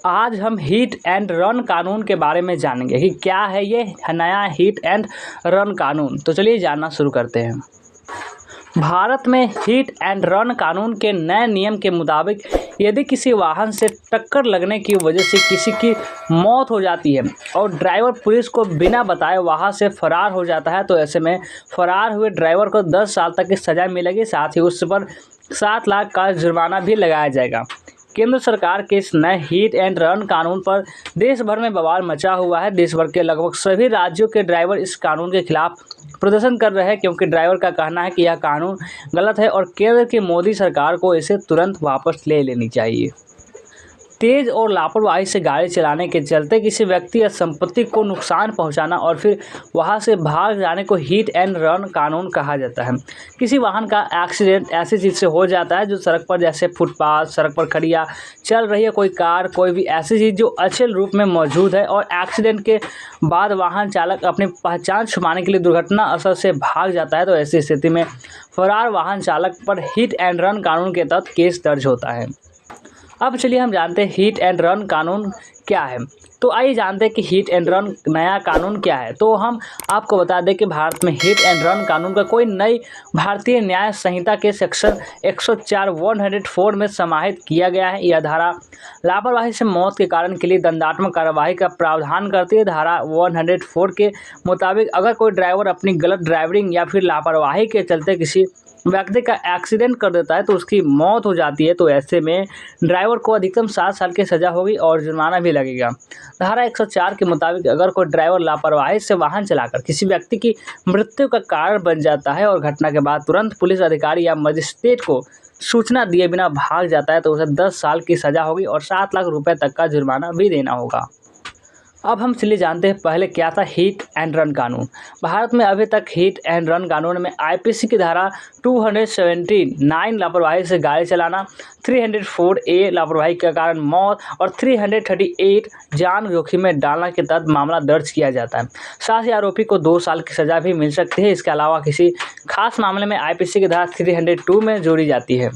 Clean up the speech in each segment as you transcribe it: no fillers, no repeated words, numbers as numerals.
आज हम hit and run कानून के बारे में जानेंगे कि क्या है ये नया हिट एंड रन कानून। तो चलिए जानना शुरू करते हैं। भारत में हिट एंड रन कानून के नए नियम के मुताबिक यदि किसी वाहन से टक्कर लगने की वजह से किसी की मौत हो जाती है और ड्राइवर पुलिस को बिना बताए वहां से फरार हो जाता है, तो ऐसे में फरार हुए ड्राइवर को 10 साल तक की सज़ा मिलेगी। साथ ही उस पर 7 लाख का जुर्माना भी लगाया जाएगा। केंद्र सरकार के इस नए हिट एंड रन कानून पर देश भर में बवाल मचा हुआ है। देश भर के लगभग सभी राज्यों के ड्राइवर इस कानून के खिलाफ प्रदर्शन कर रहे हैं, क्योंकि ड्राइवर का कहना है कि यह कानून गलत है और केंद्र की मोदी सरकार को इसे तुरंत वापस ले लेनी चाहिए। तेज और लापरवाही से गाड़ी चलाने के चलते किसी व्यक्ति या संपत्ति को नुकसान पहुंचाना और फिर वहां से भाग जाने को हिट एंड रन कानून कहा जाता है। किसी वाहन का एक्सीडेंट ऐसी चीज़ से हो जाता है जो सड़क पर, जैसे फुटपाथ, सड़क पर खड़ी या चल रही है कोई कार, कोई भी ऐसी चीज़ जो अचल रूप में मौजूद है, और एक्सीडेंट के बाद वाहन चालक अपनी पहचान छुपाने के लिए दुर्घटना स्थल से भाग जाता है, तो ऐसी स्थिति में फरार वाहन चालक पर हिट एंड रन कानून के तहत केस दर्ज होता है। अब चलिए हम जानते हैं हिट एंड रन कानून क्या है। तो आइए जानते हैं कि हिट एंड रन नया कानून क्या है। तो हम आपको बता दें कि भारत में हिट एंड रन कानून का कोई नई भारतीय न्याय संहिता के सेक्शन 104 में समाहित किया गया है। यह धारा लापरवाही से मौत के कारण के लिए दंडात्मक कार्रवाई का प्रावधान करती है। धारा 104 के मुताबिक अगर कोई ड्राइवर अपनी गलत ड्राइविंग या फिर लापरवाही के चलते किसी व्यक्ति का एक्सीडेंट कर देता है तो उसकी मौत हो जाती है, तो ऐसे में ड्राइवर को अधिकतम 7 साल की सज़ा होगी और जुर्माना भी लगेगा। धारा 104 के मुताबिक अगर कोई ड्राइवर लापरवाही से वाहन चलाकर किसी व्यक्ति की मृत्यु का कारण बन जाता है और घटना के बाद तुरंत पुलिस अधिकारी या मजिस्ट्रेट को सूचना दिए बिना भाग जाता है, तो उसे 10 साल की सज़ा होगी और 7 लाख रुपये तक का जुर्माना भी देना होगा। अब हम चलिए जानते हैं पहले क्या था हिट एंड रन कानून। भारत में अभी तक हिट एंड रन कानून में आईपीसी की धारा 279 लापरवाही से गाड़ी चलाना, 304 ए लापरवाही के कारण मौत और 338 जान जोखिम में डालना के तहत मामला दर्ज किया जाता है। साथ ही आरोपी को 2 साल की सज़ा भी मिल सकती है। इसके अलावा किसी खास मामले में आईपीसी की धारा 302 में जोड़ी जाती है।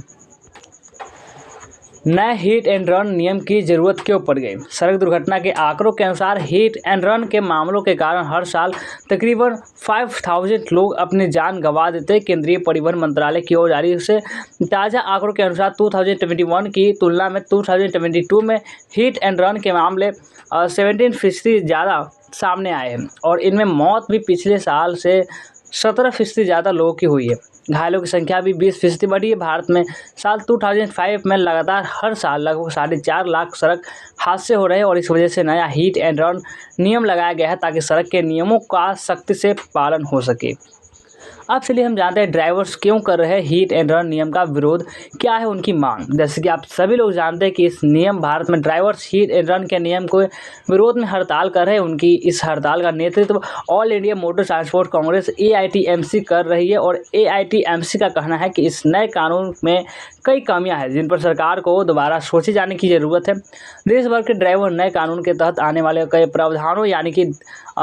नए हिट एंड रन नियम की जरूरत क्यों पड़ गई? सड़क दुर्घटना के आंकड़ों के अनुसार हिट एंड रन के मामलों के कारण हर साल तकरीबन 5000 लोग अपनी जान गंवा देते हैं। केंद्रीय परिवहन मंत्रालय की ओर जारी से ताज़ा आंकड़ों के अनुसार 2021 की तुलना में 2022 में हिट एंड रन के मामले 17% ज़्यादा सामने आए हैं और इनमें मौत भी पिछले साल से 17% ज़्यादा लोगों की हुई है। घायलों की संख्या भी 20% बढ़ी है। भारत में साल 2005 में लगातार हर साल लगभग 4.5 लाख सड़क हादसे हो रहे हैं और इस वजह से नया हिट एंड रन नियम लगाया गया है ताकि सड़क के नियमों का सख्ती से पालन हो सके। अब चलिए हम जानते हैं ड्राइवर्स क्यों कर रहे हैं हिट एंड रन नियम का विरोध, क्या है उनकी मांग। जैसे कि आप सभी लोग जानते हैं कि इस नियम भारत में ड्राइवर्स हिट एंड रन के नियम को विरोध में हड़ताल कर रहे हैं। उनकी इस हड़ताल का नेतृत्व all India motor transport Congress AITMC कर रही है और AITMC का कहना है कि इस नए कानून में कई कमियां हैं जिन पर सरकार को दोबारा सोचे जाने की ज़रूरत है। देश भर के ड्राइवर नए कानून के तहत आने वाले कई प्रावधानों यानी कि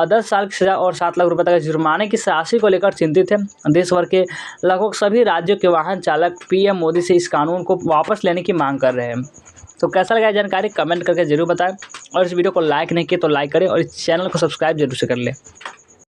10 साल की सज़ा और 7 लाख रुपये तक जुर्माने की राशि को लेकर चिंतित है। देश भर के लगभग सभी राज्यों के वाहन चालक PM मोदी से इस कानून को वापस लेने की मांग कर रहे हैं। तो कैसा लगा जानकारी कमेंट करके जरूर बताएं और इस वीडियो को लाइक नहीं किया तो लाइक करें और इस चैनल को सब्सक्राइब जरूर से कर लें।